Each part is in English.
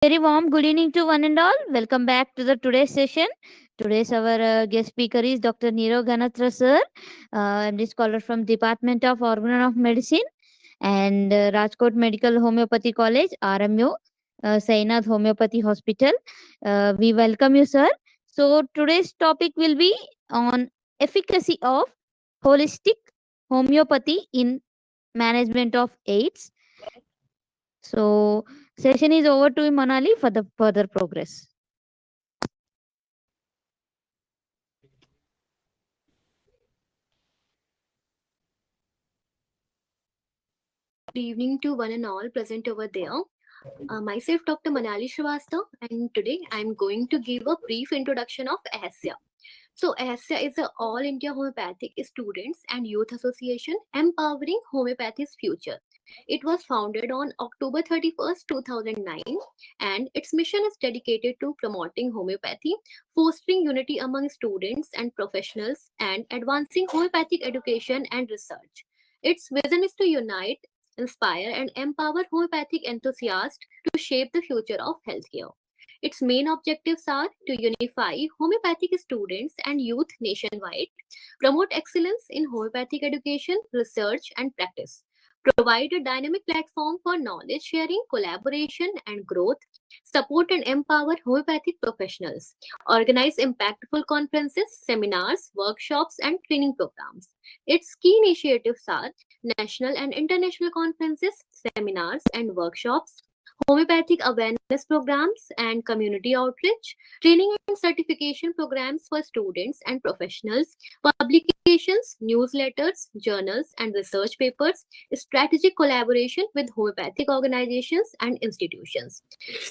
Very warm good evening to one and all. Welcome back to the today's session. Today's our guest speaker is Dr. Nirav Ganatra sir, MD scholar from Department of Organ of Medicine and Rajkot Medical Homeopathy College, RMU, Sainath Homeopathy Hospital. We welcome you, sir. So today's topic will be on efficacy of holistic homeopathy in management of AIDS. So session is over to Manali for the further progress. Good evening to one and all present over there. Myself, Dr. Manali Shrivastava, and today I'm going to give a brief introduction of AHSA. So, AHSA is the All India Homeopathic Students and Youth Association empowering homeopathy's future. It was founded on October 31st, 2009, and its mission is dedicated to promoting homeopathy, fostering unity among students and professionals, and advancing homeopathic education and research. Its vision is to unite, inspire, and empower homeopathic enthusiasts to shape the future of healthcare. Its main objectives are to unify homeopathic students and youth nationwide, promote excellence in homeopathic education, research, and practice, provide a dynamic platform for knowledge sharing, collaboration, and growth, support and empower homeopathic professionals, organize impactful conferences, seminars, workshops, and training programs. Its key initiatives are national and international conferences, seminars, and workshops, homeopathic awareness programs and community outreach, training and certification programs for students and professionals, publications, newsletters, journals, and research papers, strategic collaboration with homeopathic organizations and institutions.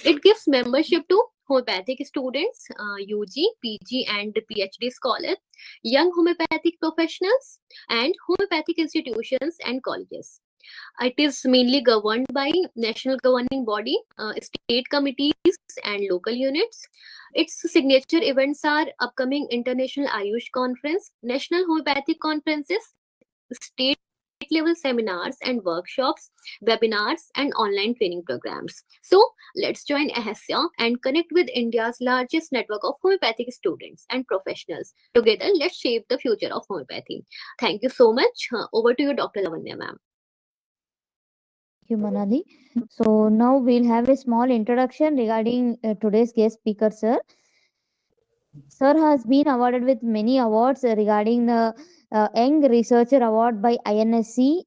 It gives membership to homeopathic students, UG, PG, and PhD scholars, young homeopathic professionals, and homeopathic institutions and colleges. It is mainly governed by national governing body, state committees, and local units. Its signature events are upcoming International Ayush Conference, National Homeopathic Conferences, state level seminars and workshops, webinars, and online training programs. So, let's join AHSA and connect with India's largest network of homeopathic students and professionals. Together, let's shape the future of homeopathy. Thank you so much. Over to you, Dr. Lavanya, ma'am. Thank you, Manali. So now we'll have a small introduction regarding today's guest speaker, sir. Sir has been awarded with many awards regarding the Young Researcher Award by INSC,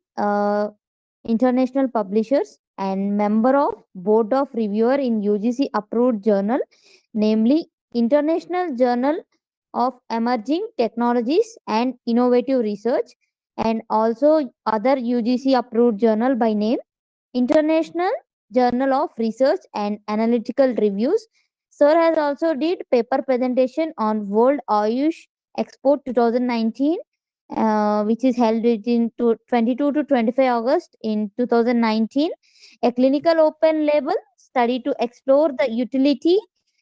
International Publishers, and member of Board of Reviewer in UGC approved journal, namely International Journal of Emerging Technologies and Innovative Research, and also other UGC approved journal by name International Journal of Research and Analytical Reviews. Sir has also did paper presentation on World Ayush Expo 2019, which is held in 22 to 25 August in 2019. A clinical open label study to explore the utility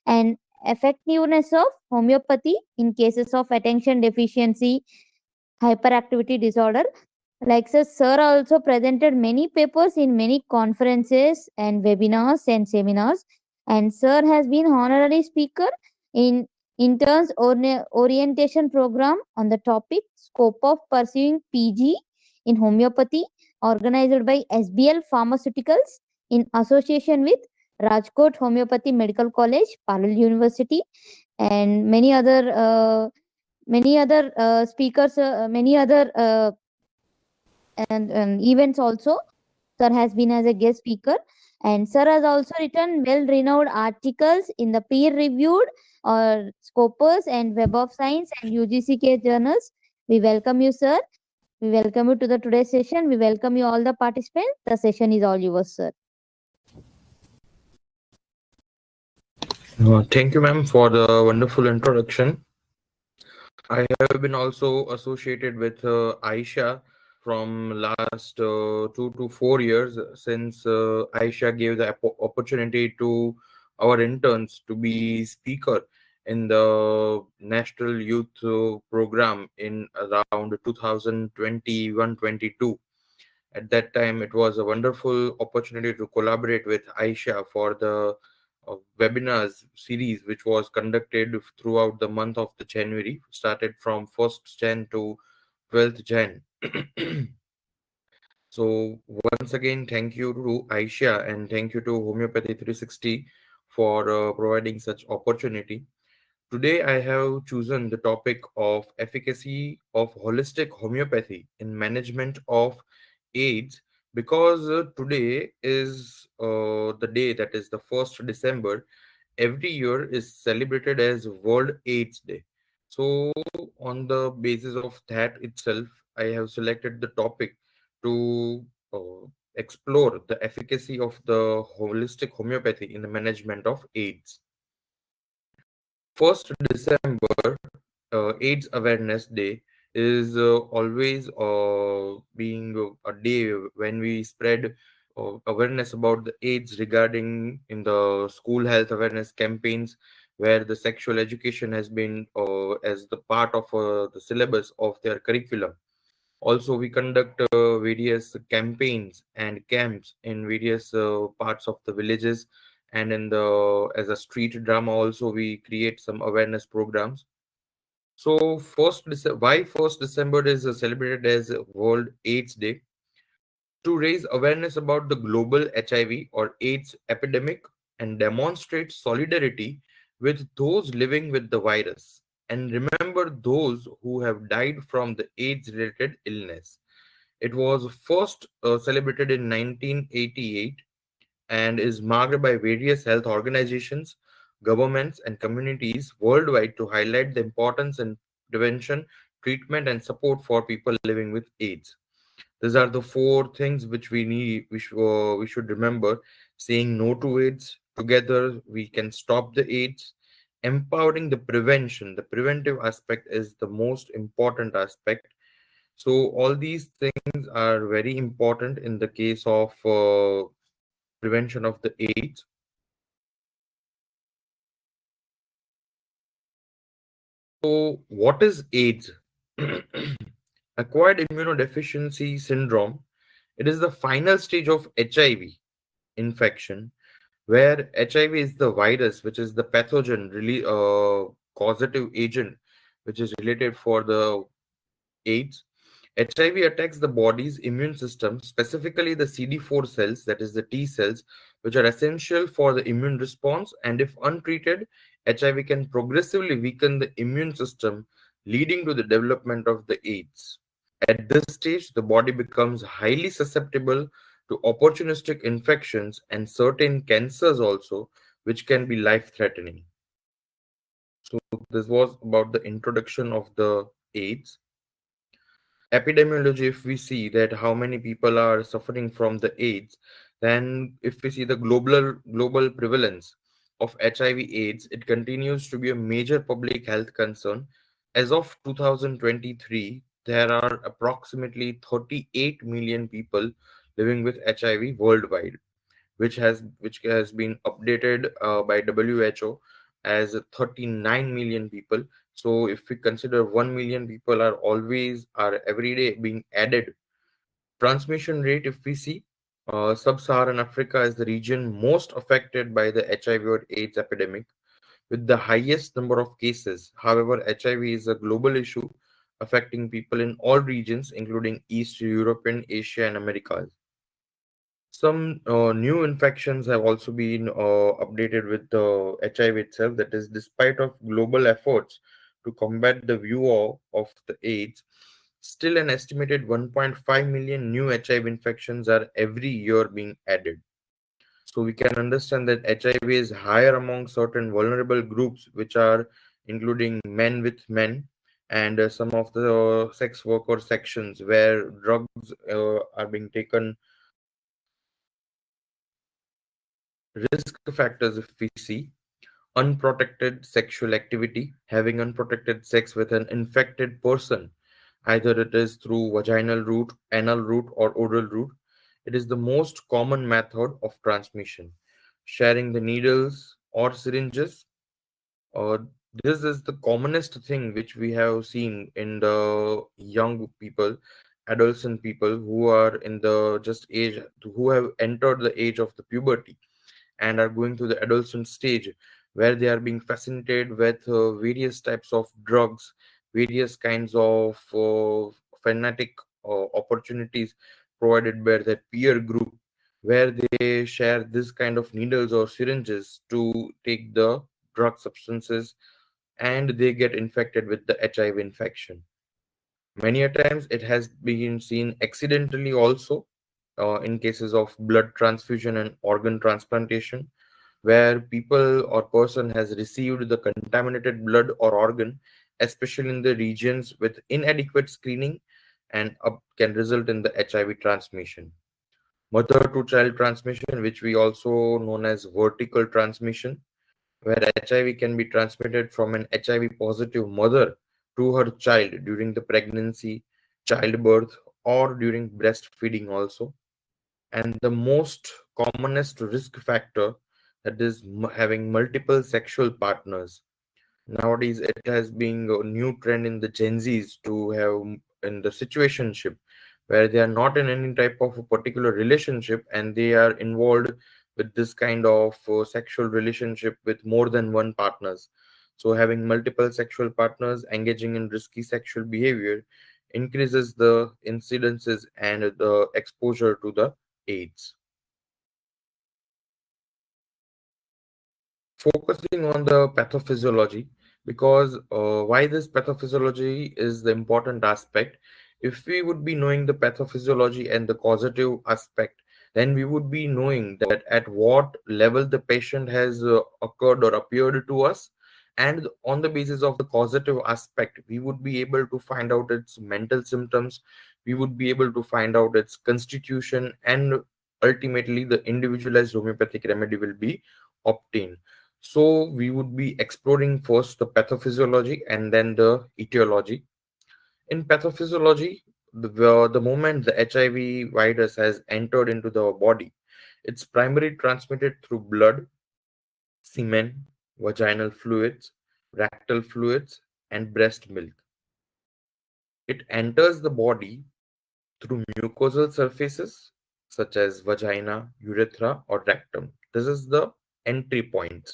and effectiveness of homeopathy in cases of attention deficiency hyperactivity disorder. Like sir also presented many papers in many conferences and webinars and seminars. And sir has been honorary speaker in interns orientation program on the topic scope of pursuing PG in homeopathy organized by SBL Pharmaceuticals in association with Rajkot Homeopathy Medical College, Parallel University, and many other speakers, many other and events also. Sir has been as a guest speaker, and sir has also written well-renowned articles in the peer-reviewed or Scopus and Web of Science and UGCK journals. We welcome you, sir. We welcome you to the today's session. We welcome you all the participants. The session is all yours, sir. Thank you, ma'am, for the wonderful introduction. I have been also associated with Aisha from last 2 to 4 years since Aisha gave the opportunity to our interns to be speaker in the National Youth Program in around 2021-22. At that time, it was a wonderful opportunity to collaborate with Aisha for the webinars series which was conducted throughout the month of the January, started from 1st Jan to 12th Jan. So once again, thank you to Aisha and thank you to Homeopathy 360 for providing such opportunity. Today, I have chosen the topic of efficacy of holistic homeopathy in management of AIDS because today is the day, that is the 1st December, every year is celebrated as World AIDS Day. So, on the basis of that itself, I have selected the topic to explore the efficacy of the holistic homeopathy in the management of AIDS. 1st December, AIDS Awareness Day, is always being a day when we spread awareness about the AIDS regarding in the school health awareness campaigns, where the sexual education has been as the part of the syllabus of their curriculum. Also, we conduct various campaigns and camps in various parts of the villages, and in the as a street drama also we create some awareness programs. So why 1st December is celebrated as World AIDS Day? To raise awareness about the global HIV or AIDS epidemic and demonstrate solidarity with those living with the virus, and remember those who have died from the AIDS related illness. It was first celebrated in 1988 and is marked by various health organizations, governments, and communities worldwide to highlight the importance in prevention, treatment, and support for people living with AIDS. These are the four things which we need, we should remember. Saying no to AIDS, together we can stop the AIDS. Empowering the prevention, the preventive aspect is the most important aspect. So all these things are very important in the case of prevention of the AIDS. So what is AIDS? Acquired immunodeficiency syndrome. It is the final stage of HIV infection, where HIV is the virus, which is the pathogen, really causative agent, which is related for the AIDS. HIV attacks the body's immune system, specifically the CD4 cells, that is the T cells, which are essential for the immune response. And if untreated, HIV can progressively weaken the immune system, leading to the development of the AIDS. At this stage, the body becomes highly susceptible to opportunistic infections and certain cancers also, which can be life threatening. So, this was about the introduction of the AIDS. Epidemiology, if we see that how many people are suffering from the AIDS, then if we see the global prevalence of HIV/AIDS, it continues to be a major public health concern. As of 2023, there are approximately 38 million people living with HIV worldwide, which has been updated by WHO as 39 million people. So if we consider 1 million people are every day being added. Transmission rate, if we see, sub-Saharan Africa is the region most affected by the HIV or AIDS epidemic with the highest number of cases. However, HIV is a global issue affecting people in all regions, including East European, Asia, and Americas. Some new infections have also been updated with the HIV itself. That is, despite of global efforts to combat the view of the AIDS, still an estimated 1.5 million new HIV infections are every year being added. So we can understand that HIV is higher among certain vulnerable groups, which are including men with men and some of the sex worker sections where drugs are being taken. Risk factors, if we see, unprotected sexual activity, having unprotected sex with an infected person, either it is through vaginal route, anal route, or oral route. It is the most common method of transmission. Sharing the needles or syringes, uh, this is the commonest thing which we have seen in the young people, adolescent people who are in the just age, who have entered the age of the puberty, and are going through the adolescent stage, where they are being fascinated with various types of drugs, various kinds of fanatic opportunities provided by their peer group, where they share this kind of needles or syringes to take the drug substances, and they get infected with the HIV infection. Many a times it has been seen accidentally also, in cases of blood transfusion and organ transplantation, where people or person has received the contaminated blood or organ, especially in the regions with inadequate screening, and can result in the HIV transmission. Mother to child transmission, which we also known as vertical transmission, where HIV can be transmitted from an HIV positive mother to her child during the pregnancy, childbirth, or during breastfeeding also. And the most commonest risk factor, that is having multiple sexual partners. Nowadays, it has been a new trend in the Gen Zs to have in the situationship, where they are not in any type of a particular relationship and they are involved with this kind of sexual relationship with more than one partners. So, having multiple sexual partners engaging in risky sexual behavior increases the incidences and the exposure to the AIDS. Focusing on the pathophysiology, because why this pathophysiology is the important aspect. If we would be knowing the pathophysiology and the causative aspect, then we would be knowing that at what level the patient has occurred or appeared to us, and on the basis of the causative aspect we would be able to find out its mental symptoms, we would be able to find out its constitution, and ultimately the individualized homeopathic remedy will be obtained. So we would be exploring first the pathophysiology and then the etiology. In pathophysiology, the moment the HIV virus has entered into the body, it's primarily transmitted through blood, semen, vaginal fluids, rectal fluids, and breast milk. It enters the body through mucosal surfaces such as vagina, urethra, or rectum. This is the entry point.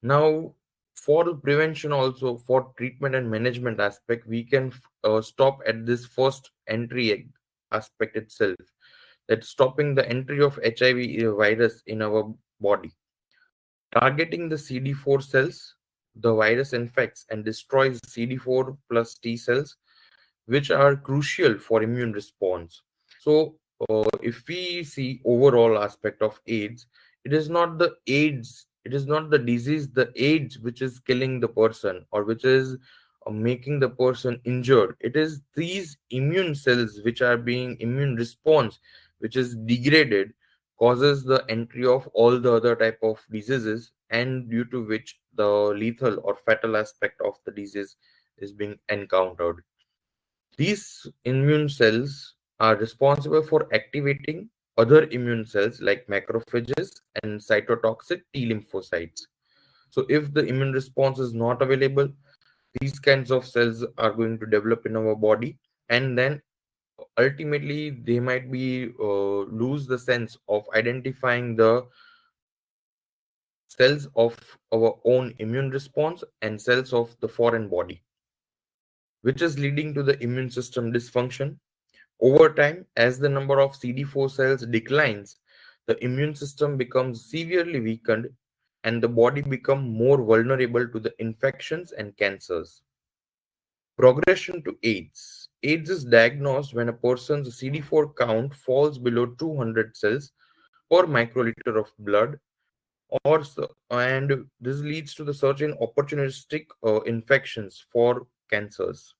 Now, for prevention, also for treatment and management aspect, we can stop at this first entry aspect itself. That's stopping the entry of HIV virus in our body. Targeting the CD4 cells, the virus infects and destroys CD4 plus T cells, which are crucial for immune response. So, if we see overall aspect of AIDS, it is not the AIDS, it is not the disease, the AIDS which is killing the person or which is making the person injured. It is these immune cells which are being immune response, which is degraded, causes the entry of all the other type of diseases, and due to which the lethal or fatal aspect of the disease is being encountered. These immune cells are responsible for activating other immune cells like macrophages and cytotoxic T lymphocytes. So, if the immune response is not available, these kinds of cells are going to develop in our body, and then ultimately they might be lose the sense of identifying the cells of our own immune response and cells of the foreign body, which is leading to the immune system dysfunction. Over time, as the number of CD4 cells declines, the immune system becomes severely weakened and the body becomes more vulnerable to the infections and cancers. Progression to AIDS. AIDS is diagnosed when a person's CD4 count falls below 200 cells per microliter of blood, and this leads to the surge in opportunistic infections for cancers.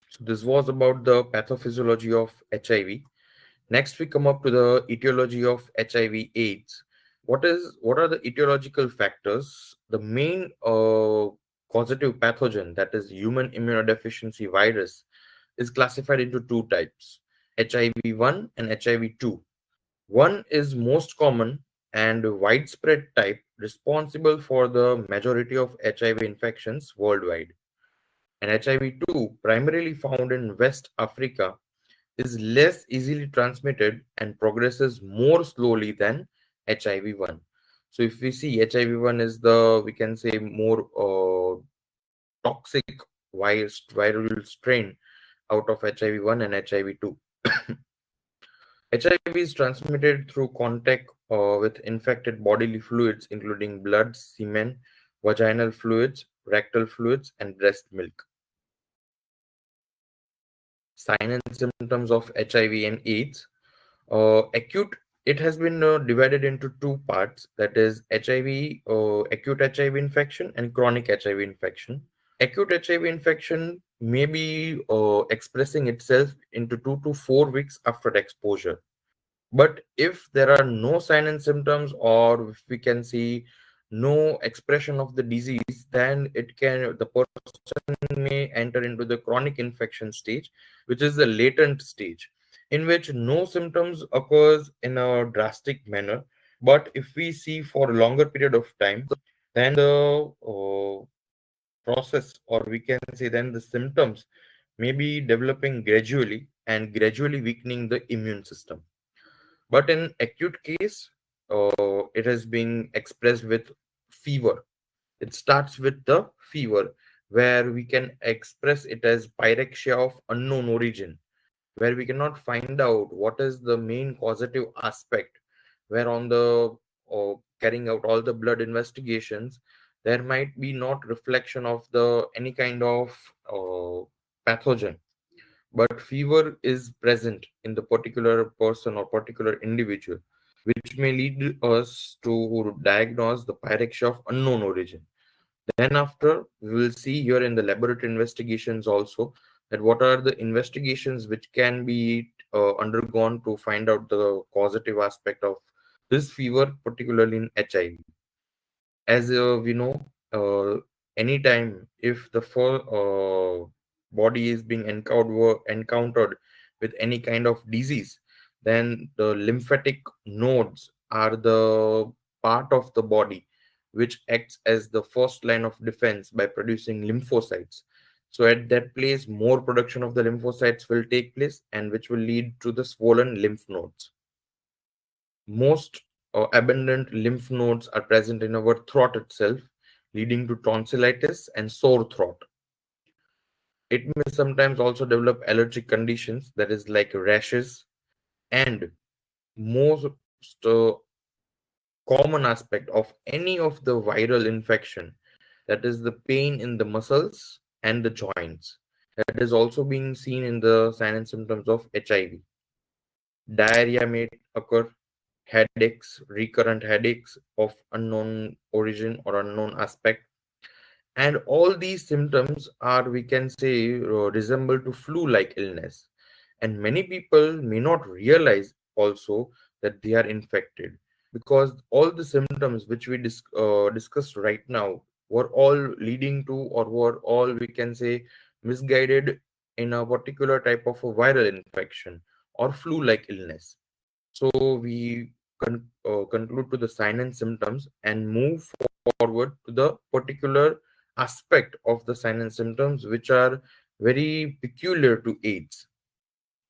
So this was about the pathophysiology of HIV. Next, we come up to the etiology of HIV/AIDS. What are the etiological factors? The main causative pathogen, that is human immunodeficiency virus, is classified into two types: HIV-1 and HIV-2. One is most common and widespread type, responsible for the majority of HIV infections worldwide. And HIV-2, primarily found in West Africa, is less easily transmitted and progresses more slowly than HIV-1. So if we see HIV-1 is the, we can say, more toxic viral strain out of HIV-1 and HIV-2. HIV is transmitted through contact with infected bodily fluids, including blood, semen, vaginal fluids, rectal fluids, and breast milk. Sign and symptoms of HIV and AIDS. Acute, it has been divided into two parts, that is HIV, acute HIV infection and chronic HIV infection. Acute HIV infection may be expressing itself into 2 to 4 weeks after exposure. But if there are no sign and symptoms, or if we can see no expression of the disease, then the person may enter into the chronic infection stage, which is the latent stage, in which no symptoms occurs in a drastic manner. But if we see for a longer period of time, then the process, or we can say then the symptoms, may be developing gradually and gradually weakening the immune system. But in acute case, it has been expressed with fever. It starts with the fever, where we can express it as pyrexia of unknown origin, where we cannot find out what is the main causative aspect, where on the carrying out all the blood investigations, there might be not reflection of the any kind of pathogen, but fever is present in the particular person or particular individual, which may lead us to diagnose the pyrexia of unknown origin. Then after, we will see here in the laboratory investigations also, that what are the investigations which can be undergone to find out the causative aspect of this fever, particularly in HIV. As we know, anytime if the body is being encountered with any kind of disease, then the lymphatic nodes are the part of the body which acts as the first line of defense by producing lymphocytes. So at that place, more production of the lymphocytes will take place, and which will lead to the swollen lymph nodes. Most abundant lymph nodes are present in our throat itself, leading to tonsillitis and sore throat. It may sometimes also develop allergic conditions, that is like rashes, and most uh, common aspect of any of the viral infection, that is the pain in the muscles and the joints. That is also being seen in the sign and symptoms of HIV. Diarrhea may occur, headaches, recurrent headaches of unknown origin or unknown aspect. And all these symptoms are, we can say, resemble to flu-like illness. And many people may not realize also that they are infected, because all the symptoms which we discussed right now were all leading to, or were all, we can say, misguided in a particular type of a viral infection or flu-like illness. So we conclude to the sign and symptoms and move forward to the particular aspect of the sign and symptoms which are very peculiar to AIDS.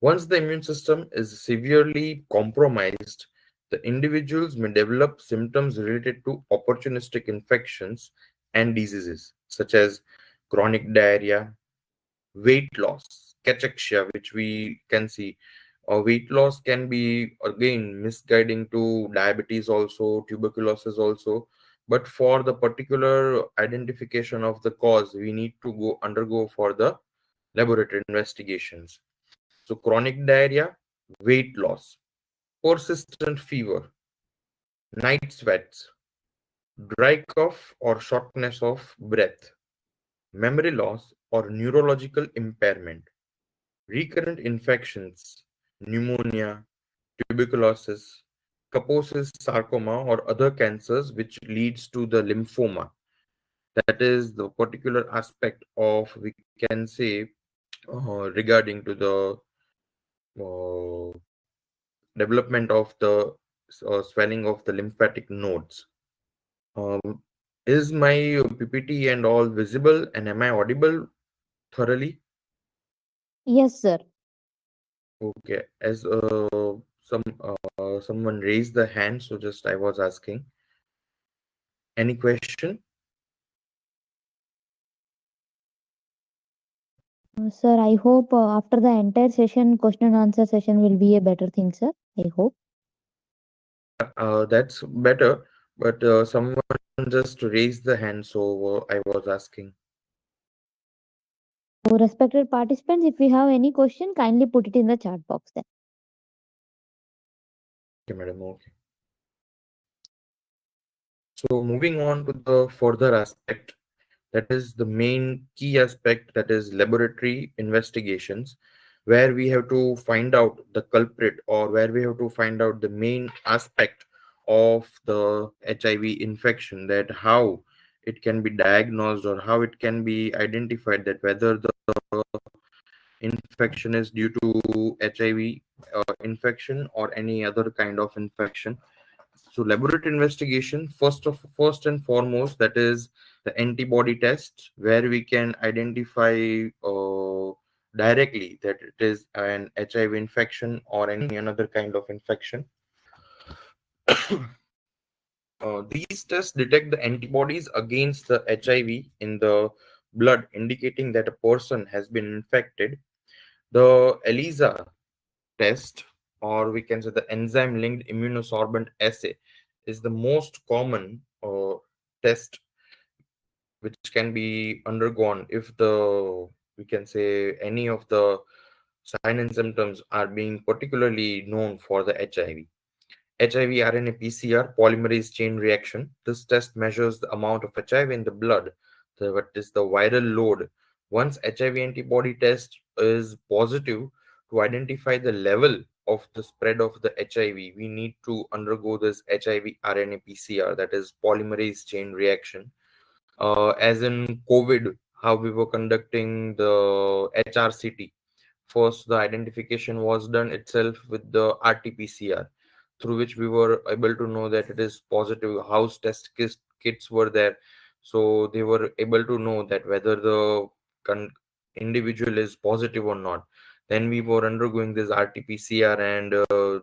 Once the immune system is severely compromised, the individuals may develop symptoms related to opportunistic infections and diseases such as chronic diarrhea, weight loss, cachexia, which we can see. Weight loss can be again misguiding to diabetes also, tuberculosis also. But for the particular identification of the cause, we need to go undergo for the laboratory investigations. So chronic diarrhea, weight loss, persistent fever, night sweats, dry cough or shortness of breath, memory loss or neurological impairment, recurrent infections, pneumonia, tuberculosis, Kaposi's sarcoma, or other cancers which leads to the lymphoma. That is the particular aspect of, we can say, regarding to the uh, development of the swelling of the lymphatic nodes. Um, is my PPT and all visible, and am I audible thoroughly? Yes, sir. Okay, as someone raised the hand, so just I was asking. Any question? Sir, I hope after the entire session, question and answer session will be a better thing, sir. I hope. That's better, but someone just raised the hand, so I was asking. So, respected participants, if you have any question, kindly put it in the chat box then. Okay, madam. Okay. So moving on to the further aspect, that is the main key aspect, that is laboratory investigations, where we have to find out the culprit, or where we have to find out the main aspect of the HIV infection, that how it can be diagnosed or how it can be identified, that whether the infection is due to HIV infection or any other kind of infection. So laboratory investigation, first and foremost, that is the antibody test, where we can identify directly that it is an HIV infection or any another kind of infection. These tests detect the antibodies against the HIV in the blood, indicating that a person has been infected. The ELISA test, or we can say the enzyme linked immunosorbent assay, is the most common test which can be undergone if the, we can say, any of the sign and symptoms are being particularly known for the HIV RNA PCR polymerase chain reaction. This test measures the amount of HIV in the blood, what is the viral load. Once HIV antibody test is positive, to identify the level of the spread of the HIV, we need to undergo this HIV RNA PCR, that is polymerase chain reaction. As in COVID, how we were conducting the HRCT. First, the identification was done itself with the RT-PCR, through which we were able to know that it is positive. House test kits were there, so they were able to know that whether the individual is positive or not. Then we were undergoing this RT-PCR and the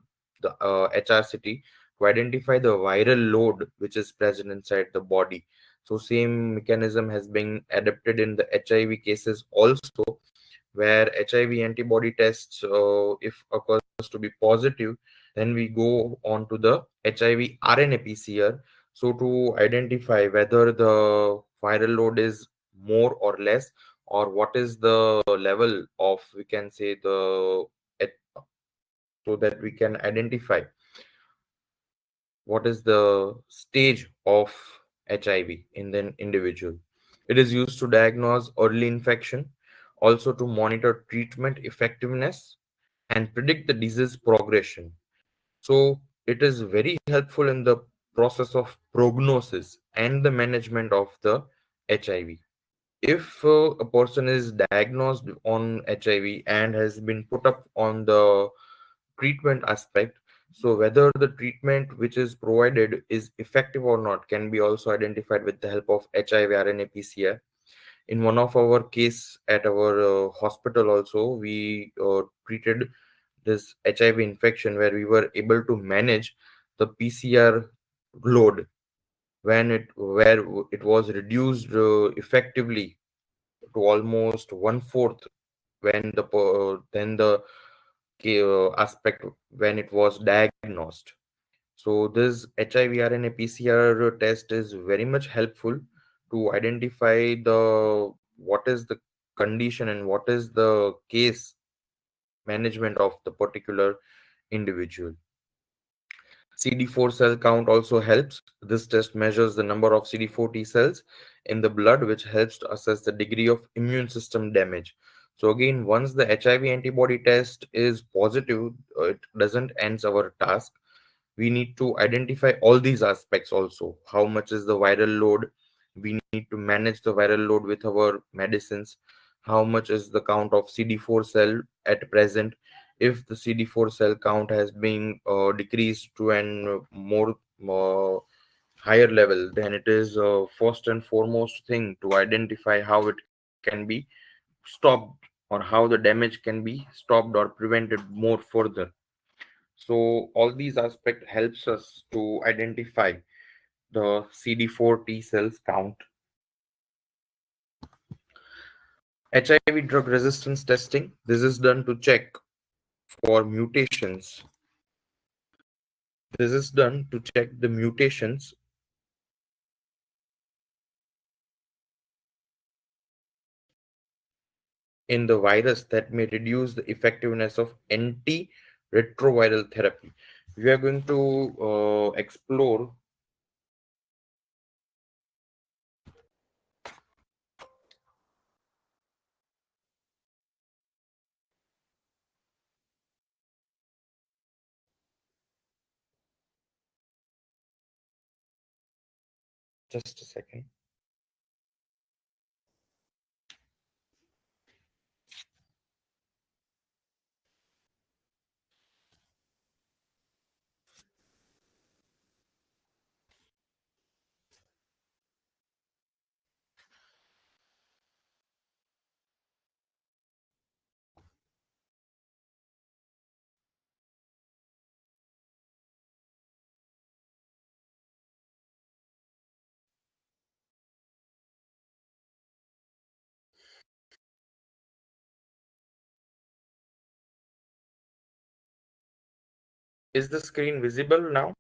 HRCT to identify the viral load which is present inside the body. So same mechanism has been adapted in the HIV cases also, where HIV antibody tests, if occurs to be positive, then we go on to the HIV RNA PCR. So to identify whether the viral load is more or less, or what is the level of, we can say, the so that we can identify what is the stage of HIV in the individual. It is used to diagnose early infection, also to monitor treatment effectiveness and predict the disease progression. So it is very helpful in the process of prognosis and the management of the HIV. If a person is diagnosed on HIV and has been put up on the treatment aspect, so whether the treatment which is provided is effective or not can be also identified with the help of HIV RNA PCR. In one of our case at our hospital also, we treated this HIV infection, where we were able to manage the PCR load when it was reduced effectively to almost one fourth, when then the aspect when it was diagnosed. So this HIV RNA PCR test is very much helpful to identify the what is the condition and what is the case management of the particular individual. CD4 cell count also helps. This test measures the number of CD4 T cells in the blood, which helps to assess the degree of immune system damage. So again, once the HIV antibody test is positive, it doesn't end our task. We need to identify all these aspects also. How much is the viral load? We need to manage the viral load with our medicines. How much is the count of CD4 cell at present? If the CD4 cell count has been decreased to an more higher level, then it is first and foremost thing to identify how it can be stopped or how the damage can be stopped or prevented more further. So all these aspects helps us to identify the CD4 T cells count. HIV drug resistance testing. This is done to check for mutations. This is done to check the mutations in the virus that may reduce the effectiveness of antiretroviral therapy. We are going to explore. Just a second. Is the screen visible now?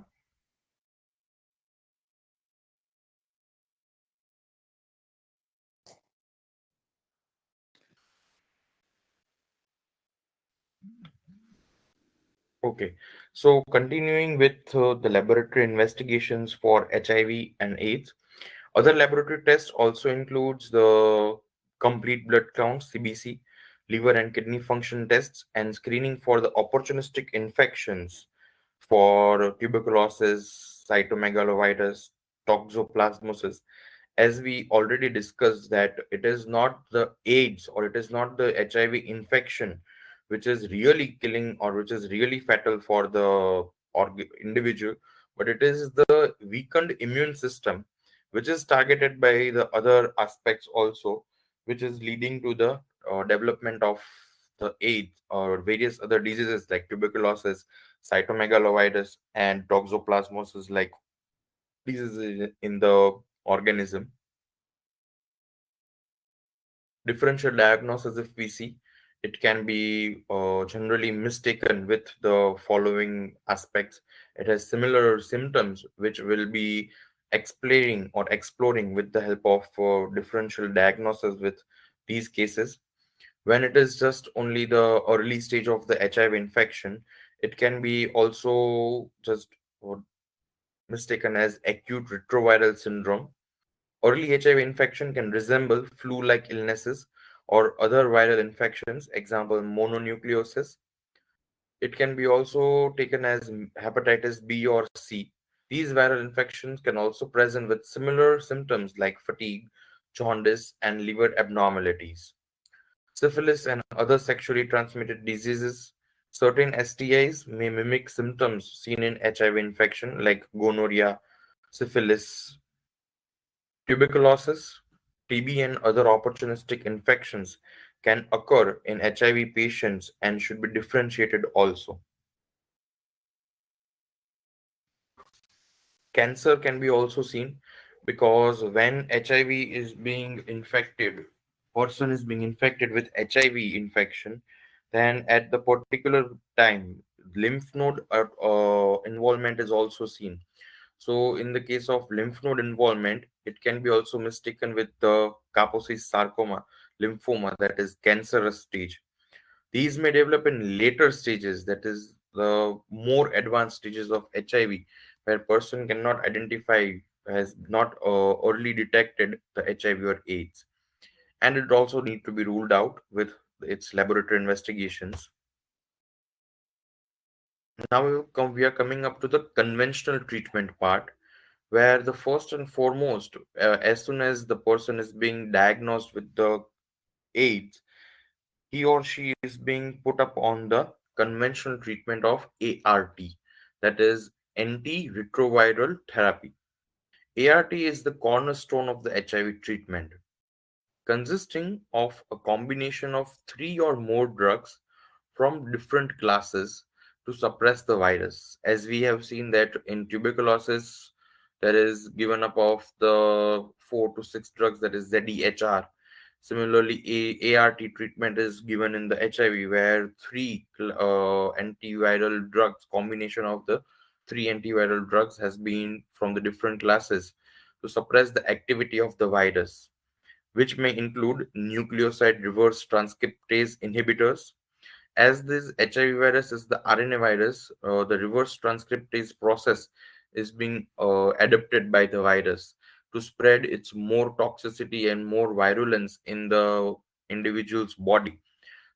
Okay, so continuing with the laboratory investigations for HIV and AIDS, other laboratory tests also includes the complete blood count (CBC), liver and kidney function tests, and screening for the opportunistic infections for tuberculosis, cytomegalovirus, toxoplasmosis. As we already discussed, that it is not the AIDS or it is not the HIV infection which is really killing or which is really fatal for the individual, but it is the weakened immune system which is targeted by the other aspects also, which is leading to the development of the AIDS or various other diseases like tuberculosis, cytomegalovirus, and toxoplasmosis, like diseases in the organism. Differential diagnosis, if we see, it can be generally mistaken with the following aspects. It has similar symptoms which will be explaining or exploring with the help of differential diagnosis with these cases. When it is just only the early stage of the HIV infection, it can be also just uh, mistaken as acute retroviral syndrome. Early HIV infection can resemble flu-like illnesses or other viral infections, example mononucleosis. It can be also taken as hepatitis B or C. These viral infections can also present with similar symptoms like fatigue, jaundice, and liver abnormalities. Syphilis and other sexually transmitted diseases. Certain STIs may mimic symptoms seen in HIV infection like gonorrhea, syphilis, tuberculosis, TB, and other opportunistic infections can occur in HIV patients and should be differentiated also. Cancer can be also seen because when HIV is being infected, person is being infected with HIV infection, then at the particular time, lymph node involvement is also seen. So in the case of lymph node involvement, it can be also mistaken with the Kaposi sarcoma, lymphoma, that is cancerous stage. These may develop in later stages, that is the more advanced stages of HIV, where person cannot identify, has not early detected the HIV or AIDS, and it also need to be ruled out with its laboratory investigations. Now we are coming up to the conventional treatment part, where the first and foremost, as soon as the person is being diagnosed with the AIDS, he or she is being put up on the conventional treatment of ART, that is antiretroviral therapy. ART is the cornerstone of the HIV treatment. consisting of a combination of three or more drugs from different classes to suppress the virus. As we have seen that in tuberculosis, there is given up of the 4 to 6 drugs, that is ZEHR. Similarly, ART treatment is given in the HIV, where three antiviral drugs, combination of the three antiviral drugs, has been from the different classes to suppress the activity of the virus, which may include nucleoside reverse transcriptase inhibitors. As this HIV virus is the RNA virus, the reverse transcriptase process is being adapted by the virus to spread its more toxicity and more virulence in the individual's body.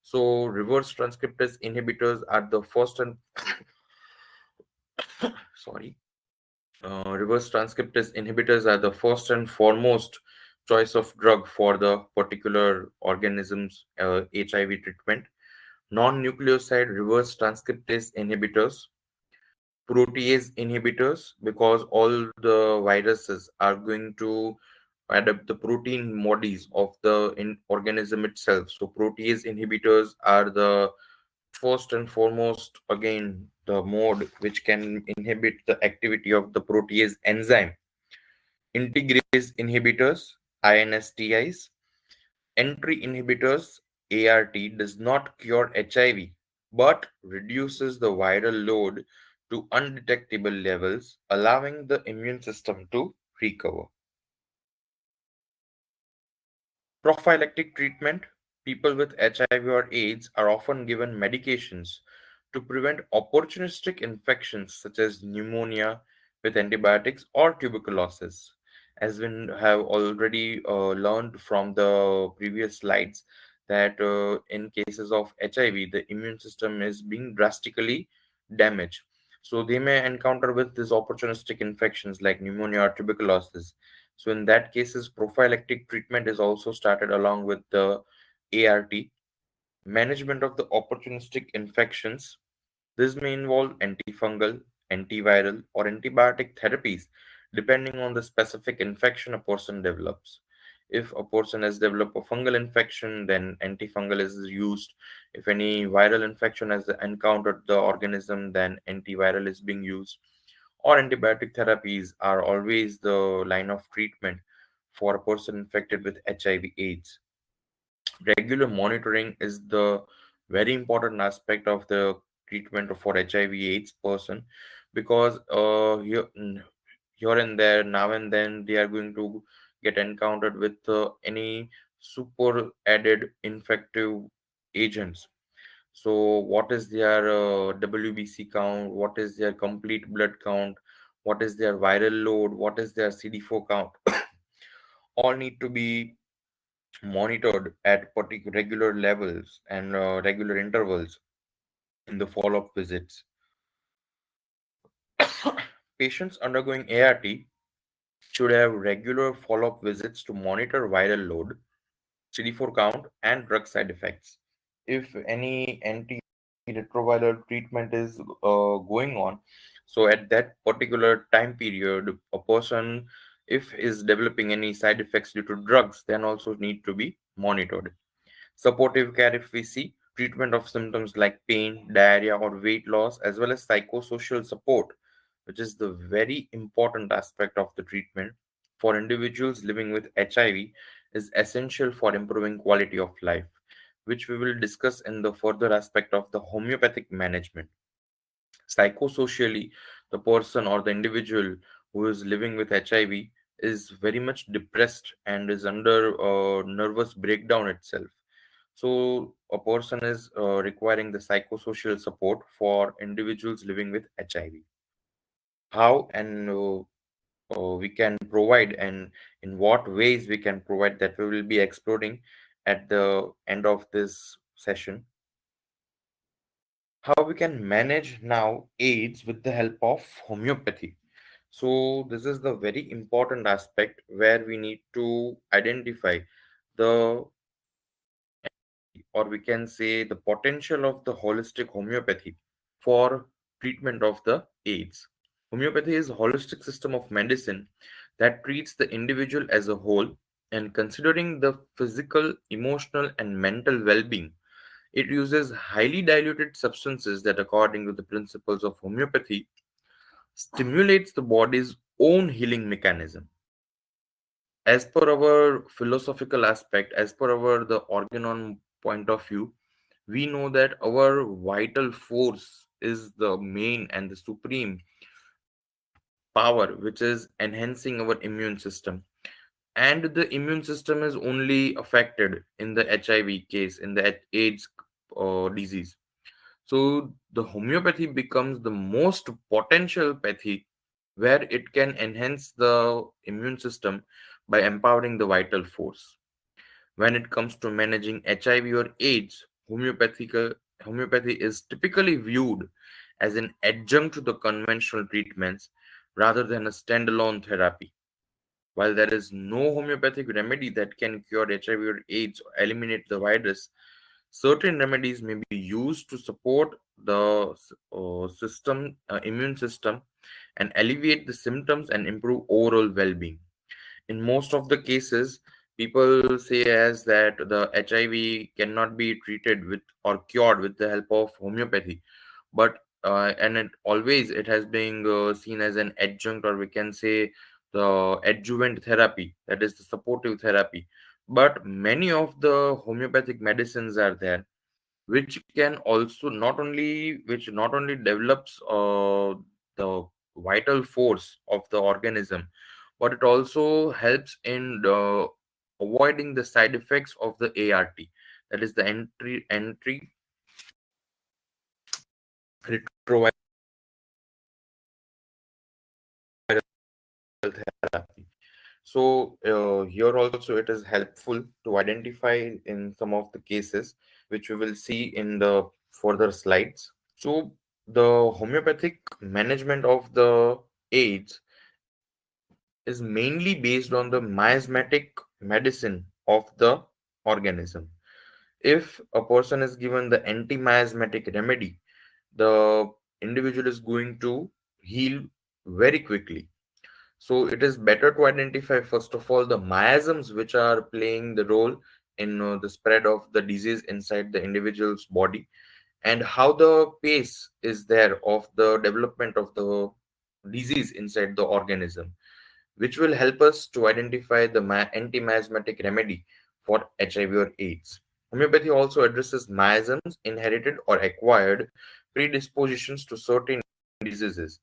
So, reverse transcriptase inhibitors are the first and sorry, reverse transcriptase inhibitors are the first and foremost choice of drug for the particular organism's HIV treatment. Non-nucleoside reverse transcriptase inhibitors, protease inhibitors, because all the viruses are going to adapt the protein bodies of the organism itself. So protease inhibitors are the first and foremost, again, the mode which can inhibit the activity of the protease enzyme. Integrase inhibitors, INSTIs, entry inhibitors, ART, does not cure HIV but reduces the viral load to undetectable levels, allowing the immune system to recover. Prophylactic treatment: people with HIV or AIDS are often given medications to prevent opportunistic infections such as pneumonia with antibiotics or tuberculosis. As we have already learned from the previous slides, that in cases of HIV, the immune system is being drastically damaged. So they may encounter with these opportunistic infections like pneumonia or tuberculosis. So in that cases, prophylactic treatment is also started along with the ART. Management of the opportunistic infections. This may involve antifungal, antiviral, or antibiotic therapies depending on the specific infection a person develops. If a person has developed a fungal infection, then antifungal is used. If any viral infection has encountered the organism, then antiviral is being used. Or antibiotic therapies are always the line of treatment for a person infected with HIV/AIDS. Regular monitoring is the very important aspect of the treatment for HIV/AIDS person, because here and there, now and then, they are going to get encountered with any super added infective agents. So, what is their WBC count? What is their complete blood count? What is their viral load? What is their CD4 count? All need to be monitored at particular regular levels and regular intervals in the follow-up visits. Patients undergoing ART should have regular follow-up visits to monitor viral load, CD4 count, and drug side effects. If any antiretroviral treatment is going on, so at that particular time period, a person, if is developing any side effects due to drugs, then also need to be monitored. Supportive care: if we see treatment of symptoms like pain, diarrhea, or weight loss, as well as psychosocial support, which is the very important aspect of the treatment for individuals living with HIV, is essential for improving quality of life, which we will discuss in the further aspect of the homeopathic management. Psychosocially, the person or the individual who is living with HIV is very much depressed and is under nervous breakdown itself. So, a person is requiring the psychosocial support for individuals living with HIV. How and we can provide, and in what ways we can provide, that we will be exploring at the end of this session. How we can manage now AIDS with the help of homeopathy. So, this is the very important aspect where we need to identify the, or we can say, the potential of the holistic homeopathy for treatment of the AIDS. Homeopathy is a holistic system of medicine that treats the individual as a whole, And considering the physical, emotional, and mental well being, it uses highly diluted substances that, according to the principles of homeopathy, stimulates the body's own healing mechanism. As per our philosophical aspect, as per our the organon point of view, we know that our vital force is the main and the supreme power which is enhancing our immune system. And the immune system is only affected in the HIV case, in the AIDS disease. So the homeopathy becomes the most potential pathy where it can enhance the immune system by empowering the vital force. When it comes to managing HIV or AIDS, homeopathy is typically viewed as an adjunct to the conventional treatments rather than a standalone therapy. While there is no homeopathic remedy that can cure HIV or AIDS or eliminate the virus, certain remedies may be used to support the immune system, and alleviate the symptoms and improve overall well-being. In most of the cases, people say as that the HIV cannot be treated with or cured with the help of homeopathy, but and it has been seen as an adjunct, or we can say the adjuvant therapy, that is the supportive therapy. But many of the homeopathic medicines are there which can also not only develops the vital force of the organism, but it also helps in avoiding the side effects of the ART, that is the entry retroviral therapy. So here also it is helpful to identify in some of the cases which we will see in the further slides. So the homeopathic management of the AIDS is mainly based on the miasmatic medicine of the organism. If a person is given the anti-miasmatic remedy, the individual is going to heal very quickly. So it is better to identify first of all the miasms which are playing the role in the spread of the disease inside the individual's body, and how the pace is there of the development of the disease inside the organism, which will help us to identify the anti-miasmatic remedy for HIV or AIDS. Homeopathy also addresses miasms, inherited or acquired predispositions to certain diseases.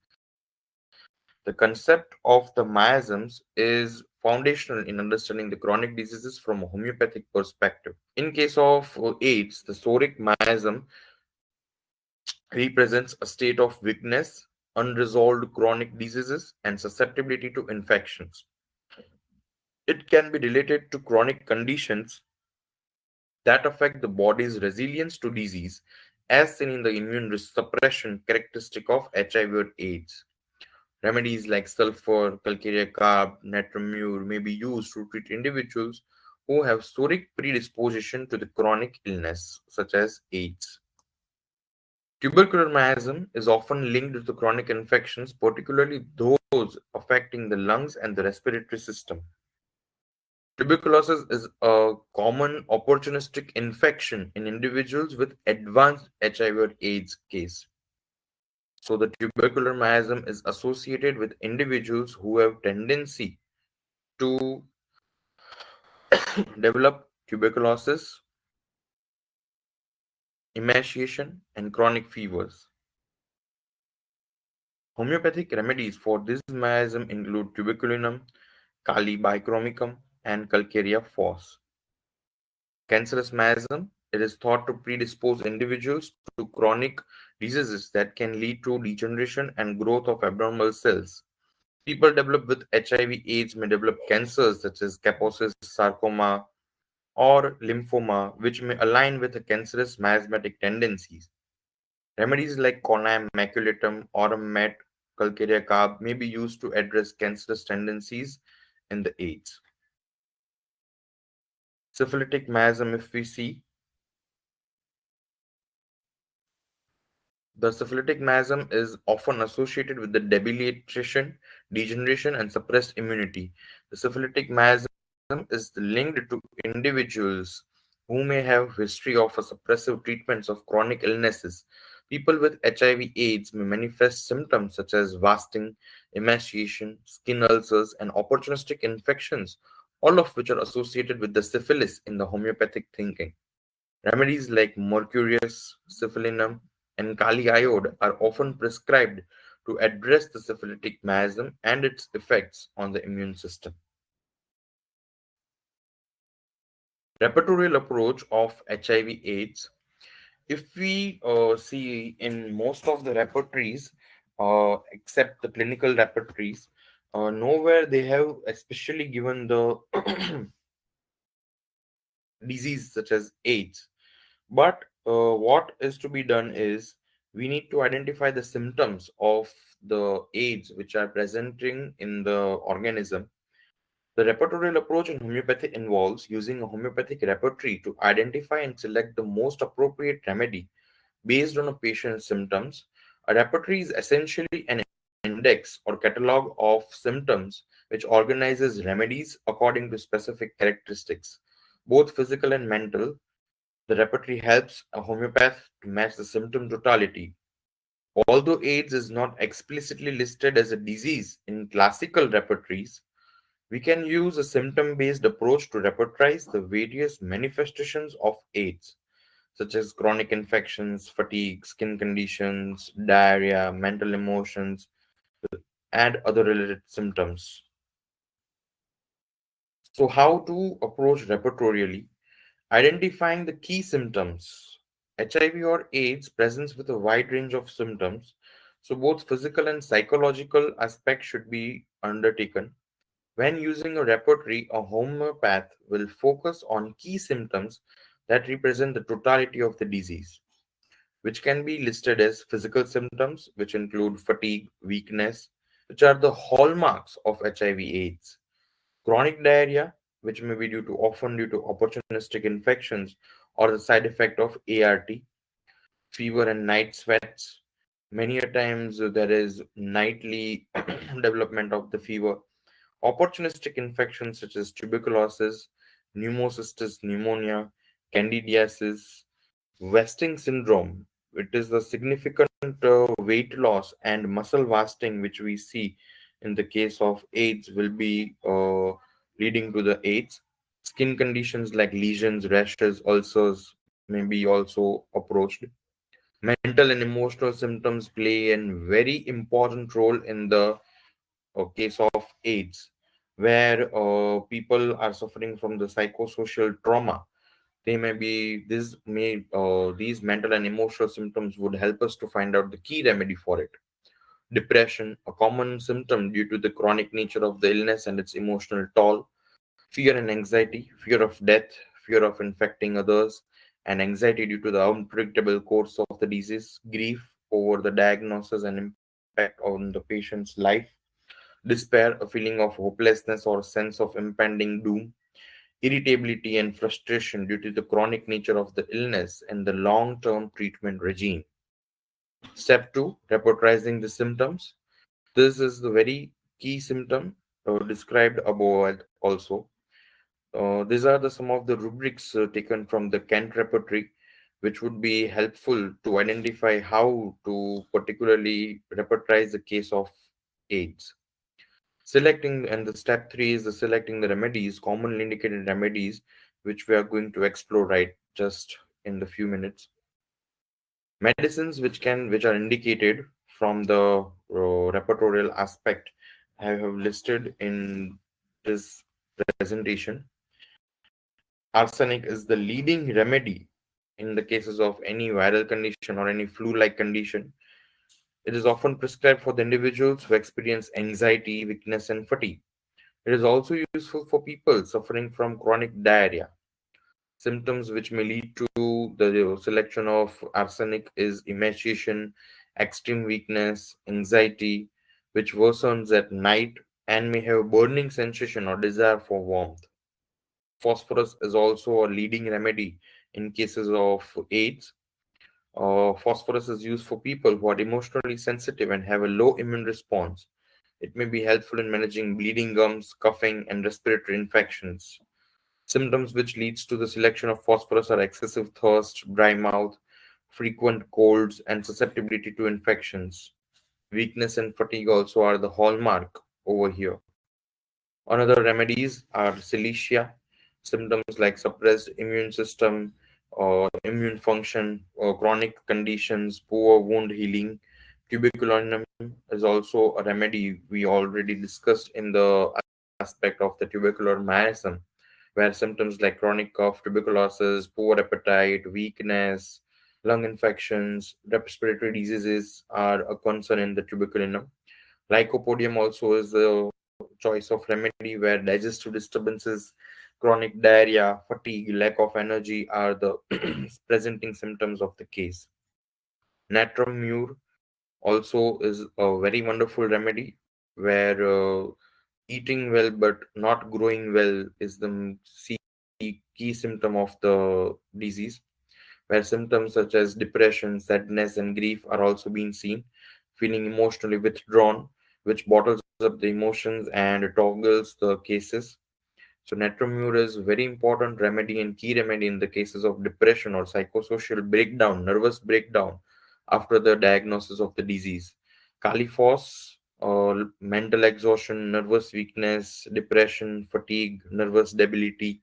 The concept of the miasms is foundational in understanding the chronic diseases from a homeopathic perspective. In case of AIDS, the psoric miasm represents a state of weakness, unresolved chronic diseases, and susceptibility to infections. It can be related to chronic conditions that affect the body's resilience to disease, as seen in the immune suppression characteristic of HIV or AIDS. Remedies like sulfur, calcarea carb, natramure may be used to treat individuals who have psoric predisposition to the chronic illness, such as AIDS. Tubercular miasm is often linked with the chronic infections, particularly those affecting the lungs and the respiratory system. Tuberculosis is a common opportunistic infection in individuals with advanced HIV or AIDS case. So the tubercular miasm is associated with individuals who have tendency to develop tuberculosis, emaciation, and chronic fevers. Homeopathic remedies for this miasm include tuberculinum, Kali bichromicum, and Calcarea fos. Cancerous miasm, it is thought to predispose individuals to chronic diseases that can lead to degeneration and growth of abnormal cells. People develop with HIV/AIDS may develop cancers such as Kaposis, sarcoma, or lymphoma, which may align with the cancerous miasmatic tendencies. Remedies like Conam maculatum, Aurum met, Calcarea carb may be used to address cancerous tendencies in the AIDS. Syphilitic miasm, if we see, the syphilitic miasm is often associated with the debilitation, degeneration, and suppressed immunity. The syphilitic miasm is linked to individuals who may have history of a suppressive treatments of chronic illnesses. People with HIV/AIDS may manifest symptoms such as wasting, emaciation, skin ulcers, and opportunistic infections, all of which are associated with the syphilis in the homeopathic thinking. Remedies like mercurius, syphilinum, and kali iode are often prescribed to address the syphilitic miasm and its effects on the immune system. Repertorial approach of HIV/AIDS. If we see in most of the repertories, except the clinical repertories, nowhere they have especially given the disease such as AIDS. But what is to be done is we need to identify the symptoms of the AIDS which are presenting in the organism. The repertorial approach in homeopathy involves using a homeopathic repertory to identify and select the most appropriate remedy based on a patient's symptoms. A repertory is essentially an index or catalog of symptoms which organizes remedies according to specific characteristics, both physical and mental. The repertory helps a homeopath to match the symptom totality. Although AIDS is not explicitly listed as a disease in classical repertories, we can use a symptom based approach to repertorize the various manifestations of AIDS, such as chronic infections, fatigue, skin conditions, diarrhea, mental emotions, and other related symptoms. So, how to approach repertorially? Identifying the key symptoms. HIV or AIDS presents with a wide range of symptoms, so both physical and psychological aspects should be undertaken. When using a repertory, a homeopath will focus on key symptoms that represent the totality of the disease, which can be listed as physical symptoms, which include fatigue, weakness, which are the hallmarks of HIV/AIDS. Chronic diarrhea, which may be often due to opportunistic infections or the side effect of ART, fever and night sweats. Many a times there is nightly development of the fever. Opportunistic infections such as tuberculosis, pneumocystis pneumonia, candidiasis, wasting syndrome. It is the significant weight loss and muscle wasting which we see in the case of AIDS will be leading to the AIDS. Skin conditions like lesions, rashes, ulcers may be also approached. Mental and emotional symptoms play a very important role in the case of AIDS, where people are suffering from the psychosocial trauma. They may be this may these mental and emotional symptoms would help us to find out the key remedy for it. Depression, a common symptom due to the chronic nature of the illness and its emotional toll. Fear and anxiety, fear of death, fear of infecting others, and anxiety due to the unpredictable course of the disease. Grief over the diagnosis and impact on the patient's life. Despair, a feeling of hopelessness or sense of impending doom. Irritability and frustration due to the chronic nature of the illness and the long term treatment regime. Step 2, repertorizing the symptoms. This is the very key symptom described above also. These are some of the rubrics taken from the Kent repertory, which would be helpful to identify how to particularly repertorize the case of AIDS. Selecting, and the step 3 is the selecting the remedies, commonly indicated remedies, which we are going to explore right just in the few minutes. Medicines which are indicated from the repertorial aspect I have listed in this presentation. Arsenic is the leading remedy in the cases of any viral condition or any flu-like condition. It is often prescribed for the individuals who experience anxiety, weakness, and fatigue. It is also useful for people suffering from chronic diarrhea. Symptoms which may lead to the selection of arsenic is emaciation, extreme weakness, anxiety, which worsens at night and may have burning sensation or desire for warmth. Phosphorus is also a leading remedy in cases of AIDS. Phosphorus is used for people who are emotionally sensitive and have a low immune response. It may be helpful in managing bleeding gums, coughing, and respiratory infections. Symptoms which leads to the selection of phosphorus are excessive thirst, dry mouth, frequent colds, and susceptibility to infections. Weakness and fatigue also are the hallmark over here. Another remedies are silesia, symptoms like suppressed immune system or immune function or chronic conditions, poor wound healing. Tuberculosis is also a remedy we already discussed in the aspect of the tubercular miasm, where symptoms like chronic cough, tuberculosis, poor appetite, weakness, lung infections, respiratory diseases are a concern in the tuberculin. Lycopodium also is a choice of remedy where digestive disturbances, chronic diarrhea, fatigue, lack of energy are the presenting symptoms of the case. Natrum mure also is a very wonderful remedy where eating well but not growing well is the key symptom of the disease, where symptoms such as depression, sadness, and grief are also being seen, feeling emotionally withdrawn, which bottles up the emotions and toggles the cases. So, Natromure is very important remedy and key remedy in the cases of depression or psychosocial breakdown, nervous breakdown after the diagnosis of the disease. Califos, mental exhaustion, nervous weakness, depression, fatigue, nervous debility.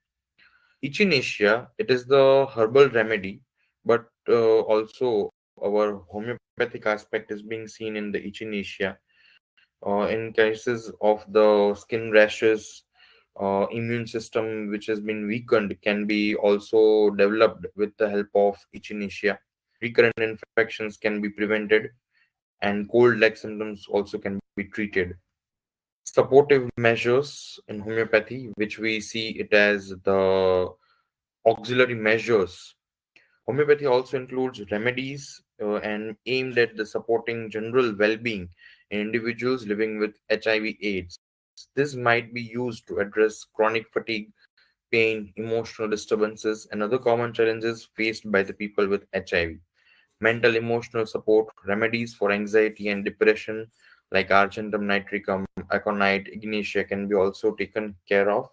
Echinacea, it is the herbal remedy, but also our homeopathic aspect is being seen in the echinacea. In cases of the skin rashes, immune system which has been weakened can be also developed with the help of echinacea. Recurrent infections can be prevented, and cold-like symptoms also can be treated. Supportive measures in homeopathy, which we see it as the auxiliary measures. Homeopathy also includes remedies and aimed at the supporting general well-being in individuals living with HIV/AIDS. This might be used to address chronic fatigue, pain, emotional disturbances, and other common challenges faced by the people with HIV. Mental emotional support, remedies for anxiety and depression like argentum nitricum, aconite, ignatia can be also taken care of.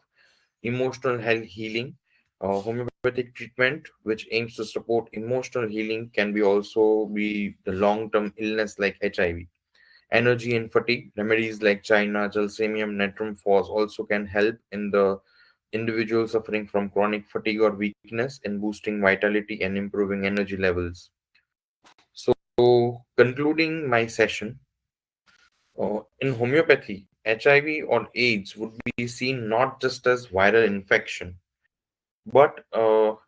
Emotional health healing, homeopathic treatment which aims to support emotional healing can be also be the long-term illness like HIV. Energy and fatigue, remedies like china, gelsemium, natrum phos also can help in the individual suffering from chronic fatigue or weakness in boosting vitality and improving energy levels. So, concluding my session, in homeopathy, HIV or AIDS would be seen not just as viral infection, but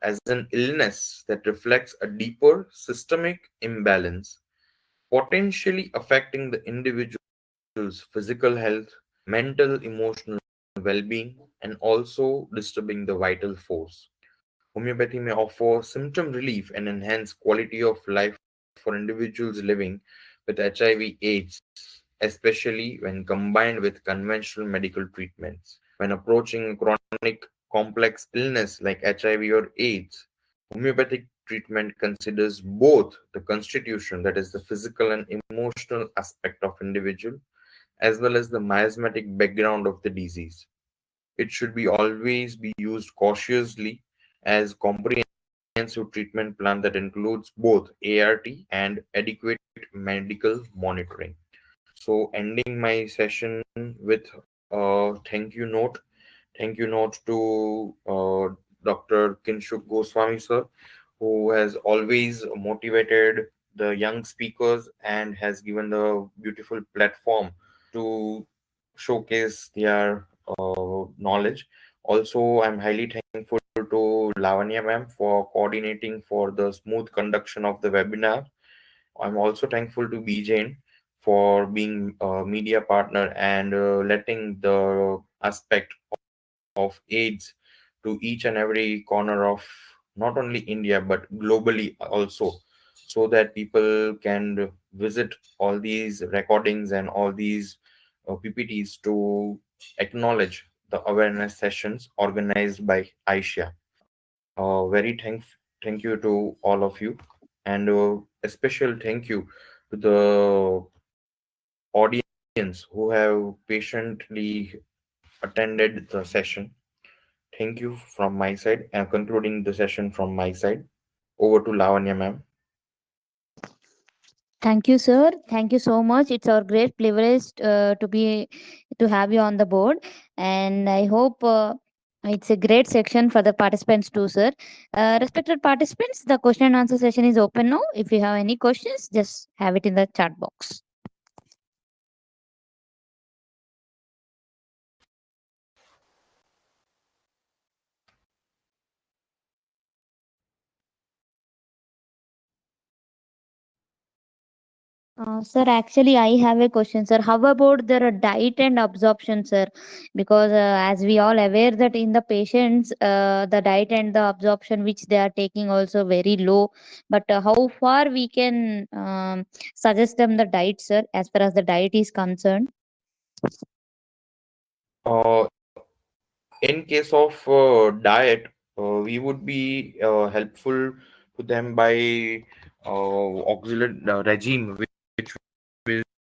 as an illness that reflects a deeper systemic imbalance, potentially affecting the individual's physical health, mental, emotional well being, and also disturbing the vital force. Homeopathy may offer symptom relief and enhance quality of life for individuals living with HIV/AIDS, especially when combined with conventional medical treatments. When approaching a chronic complex illness like HIV or AIDS, homeopathic treatment considers both the constitution, that is, the physical and emotional aspect of individual, as well as the miasmatic background of the disease. It should be always be used cautiously as comprehensive treatment plan that includes both ART and adequate medical monitoring. So, ending my session with a thank you note to Dr. Kinshuk Goswami sir, who has always motivated the young speakers and has given the beautiful platform to showcase their knowledge. Also, I'm highly thankful to Lavanya ma'am for coordinating for the smooth conduction of the webinar. I'm also thankful to BJN for being a media partner and letting the aspect of AIDS to each and every corner of not only India but globally also, so that people can visit all these recordings and all these PPTs to acknowledge the awareness sessions organized by Aisha. Thank you to all of you, and a special thank you to the audience who have patiently attended the session. Thank you from my side. I'm concluding the session from my side. Over to Lavanya, ma'am. Thank you, sir. Thank you so much. It's our great privilege to have you on the board, and I hope it's a great section for the participants too, sir. Respected participants, the question and answer session is open now. If you have any questions, just have it in the chat box. Sir, actually, I have a question, sir. How about their diet and absorption, sir? Because as we all aware that in the patients, the diet and the absorption which they are taking also very low. But how far we can suggest them the diet, sir, as far as the diet is concerned? Uh, in case of diet, we would be helpful to them by auxiliary regime, which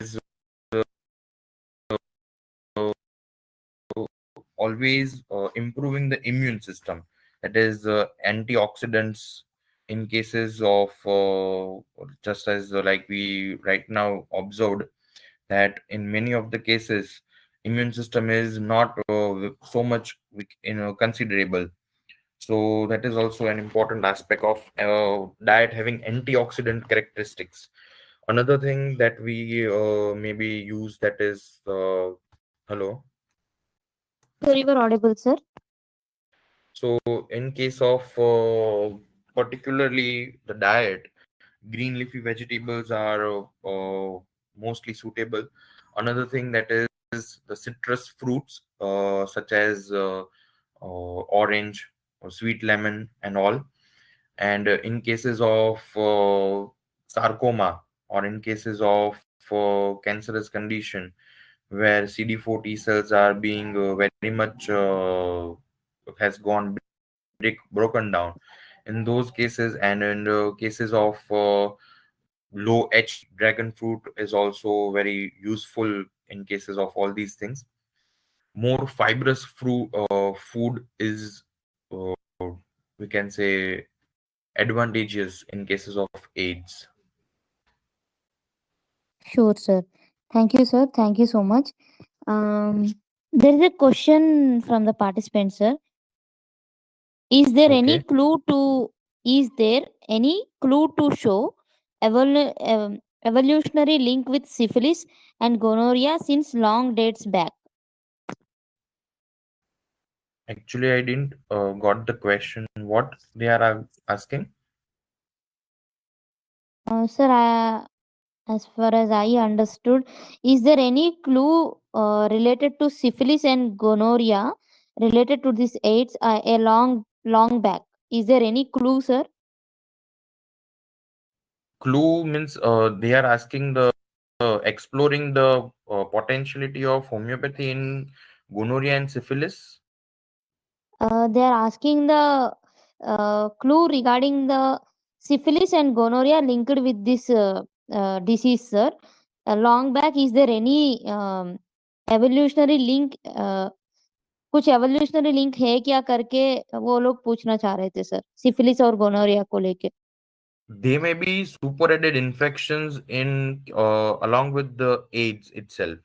is uh, always improving the immune system. That is antioxidants in cases of just as like we right now observed that in many of the cases immune system is not so much considerable. So that is also an important aspect of diet having antioxidant characteristics. Another thing that we maybe use, that is hello. Sir, you are audible, sir. So in case of particularly the diet, green leafy vegetables are mostly suitable. Another thing that is the citrus fruits such as orange or sweet lemon and all. And in cases of sarcoma, or in cases of cancerous condition where CD4 T cells are being very much has gone broken down, in those cases, and in the cases of low H, dragon fruit is also very useful in cases of all these things. More fibrous food is uh, we can say advantageous in cases of AIDS. Sure, sir. Thank you, sir. Thank you so much. There is a question from the participant, sir. Is there any Okay. clue to is there any clue to show evolutionary link with syphilis and gonorrhea since long dates back? Actually, I didn't got the question. What they are asking? Sir, as far as I understood, is there any clue related to syphilis and gonorrhea related to this AIDS a long back? Is there any clue, sir? Clue means they are asking the exploring the potentiality of homeopathy in gonorrhea and syphilis. They are asking the clue regarding the syphilis and gonorrhea linked with this disease, sir. Long back, is there any evolutionary link? कुछ evolutionary link है क्या करके वो लोग पूछना चाह रहे थे सर सिफिलिस और गोनोरिया को लेके. They may be superadded infections in along with the AIDS itself.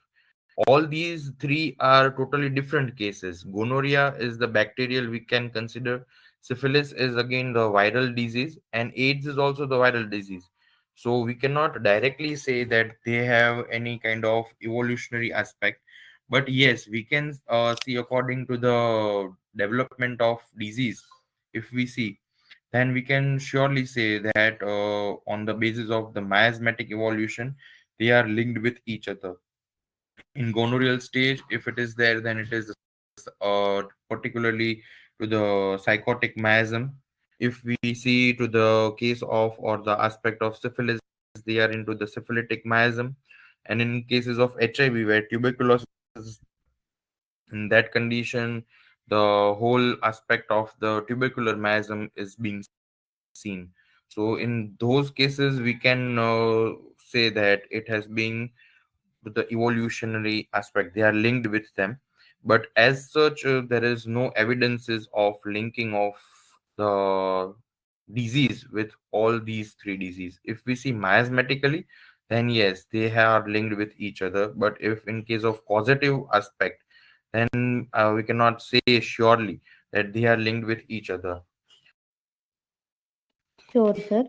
All these three are totally different cases. Gonorrhea is the bacterial we can consider. Syphilis is again the viral disease, and AIDS is also the viral disease. So we cannot directly say that they have any kind of evolutionary aspect. But yes, we can see according to the development of disease. If we see, then we can surely say that on the basis of the miasmatic evolution, they are linked with each other. In gonorrheal stage, if it is there, then it is particularly to the psychotic miasm. If we see to the case of or the aspect of syphilis, they are into the syphilitic miasm. And in cases of HIV, where tuberculosis is in that condition, the whole aspect of the tubercular miasm is being seen. So in those cases, we can say that it has been with the evolutionary aspect. They are linked with them, but as such, there is no evidences of linking of the disease with all these three diseases. If we see miasmatically, then yes, they are linked with each other. But if in case of causative aspect, then we cannot say surely that they are linked with each other. Sure, sir.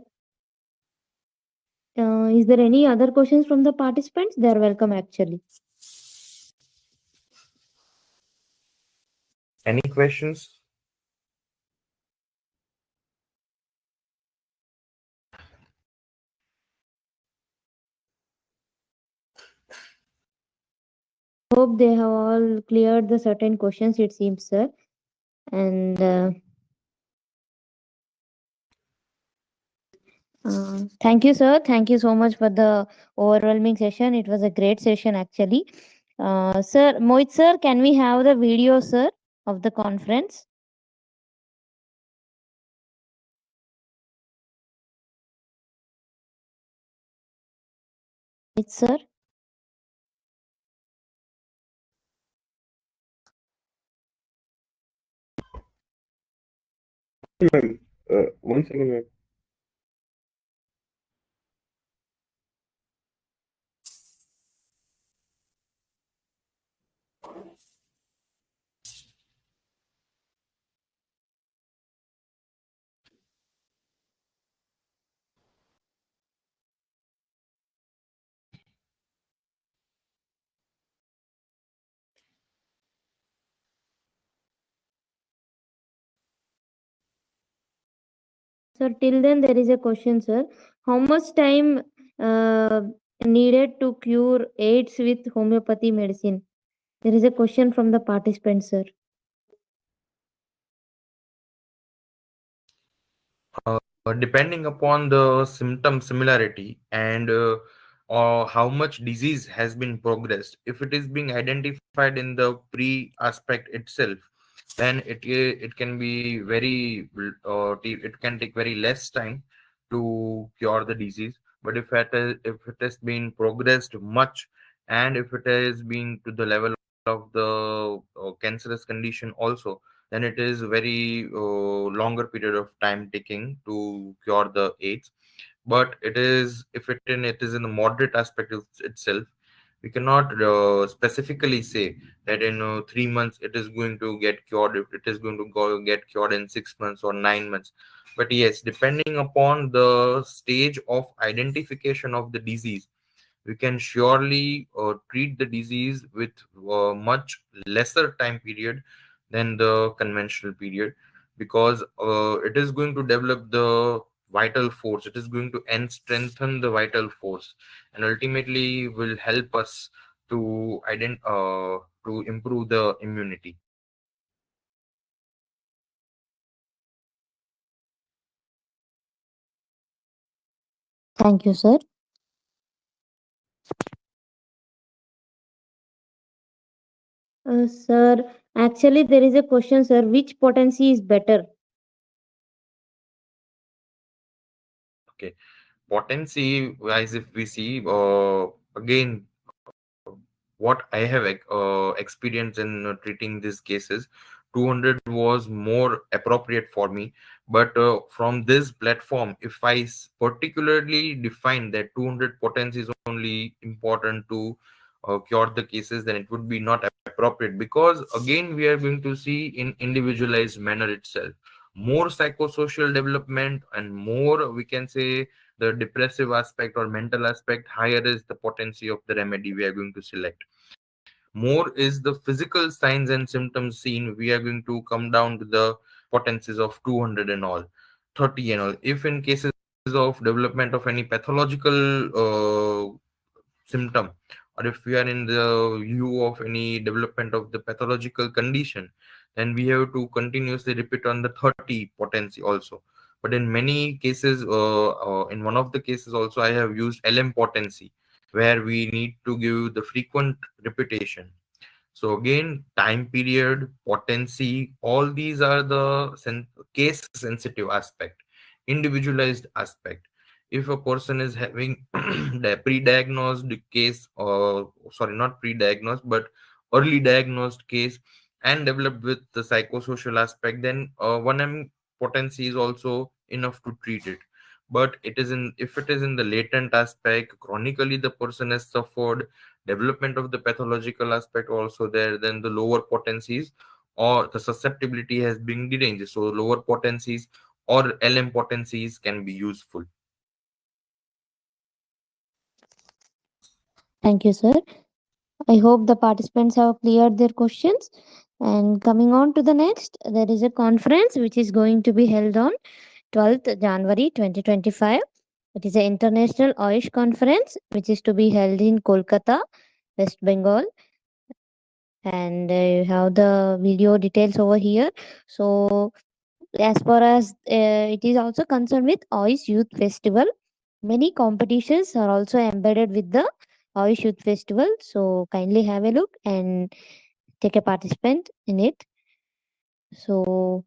Is there any other questions from the participants? They are welcome actually. Any questions? Hope they have all cleared the certain questions, it seems, sir. And thank you, sir. Thank you so much for the overwhelming session. It was a great session, actually. Sir, Mohit, sir, can we have the video, sir, of the conference? Mohit, sir. Ma'am, 1 second, ma'am. Sir, till then there is a question, sir. How much time uh, needed to cure AIDS with homeopathy medicine? There is a question from the participant, sir. Depending upon the symptom similarity and or how much disease has been progressed, if it is being identified in the pre aspect itself, then it can be very it can take very less time to cure the disease. But if it has been progressed much, and if it is being to the level of the cancerous condition also, then it is very longer period of time taking to cure the AIDS. But it is, if it is in the moderate aspect of itself, we cannot specifically say that in 3 months it is going to get cured, if it is going to go get cured in 6 months or 9 months. But yes, depending upon the stage of identification of the disease, we can surely treat the disease with much lesser time period than the conventional period, because it is going to develop the vital force, it is going to strengthen the vital force, and ultimately will help us to to improve the immunity. Thank you, sir. Sir, actually, there is a question, sir. Which potency is better? Okay, potency wise, if we see again, what I have experienced in treating these cases, 200 was more appropriate for me. But from this platform, if I particularly define that 200 potency is only important to cure the cases, then it would be not appropriate, because again we are going to see in individualized manner itself. More psychosocial development and more, we can say, the depressive aspect or mental aspect, higher is the potency of the remedy we are going to select. More is the physical signs and symptoms seen, we are going to come down to the potencies of 200 and all, 30 and all. If in cases of development of any pathological symptom, or if we are in the view of any development of the pathological condition, then we have to continuously repeat on the 30 potency also. But in many cases, in one of the cases also, I have used LM potency, where we need to give the frequent repetition. So again, time period, potency, all these are the case sensitive aspect, individualized aspect. if a person is having the pre-diagnosed case, or sorry, not pre-diagnosed but early diagnosed case, and developed with the psychosocial aspect, then 1m potency is also enough to treat it. But it is in if it is in the latent aspect, chronically the person has suffered, development of the pathological aspect also there, then the lower potencies or the susceptibility has been deranged, so lower potencies or LM potencies can be useful. Thank you, sir. I hope the participants have cleared their questions. And coming on to the next, there is a conference which is going to be held on 12th January 2025. It is an international Ayush conference which is to be held in Kolkata, West Bengal. And you have the video details over here. So, as far as it is also concerned with Ayush Youth Festival, many competitions are also embedded with the Ayush Youth Festival. So, kindly have a look and take a participant in it. So,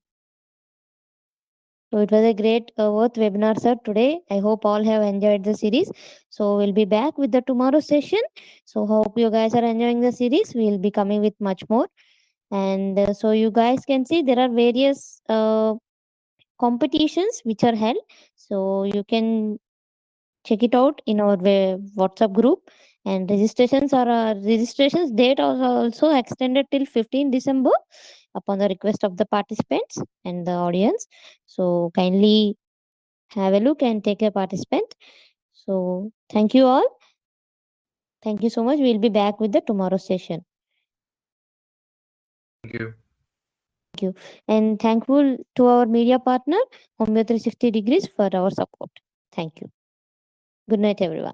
so it was a great worth webinar, sir, today. I hope all have enjoyed the series. So we'll be back with the tomorrow session. So hope you guys are enjoying the series. We'll be coming with much more. And so you guys can see there are various competitions which are held. So you can check it out in our WhatsApp group. And registrations date are also extended till 15 December upon the request of the participants and the audience. So kindly have a look and take a participant. So thank you all. Thank you so much. We'll be back with the tomorrow session. Thank you. Thank you. And thankful to our media partner, Homeo 360 Degrees, for our support. Thank you. Good night, everyone.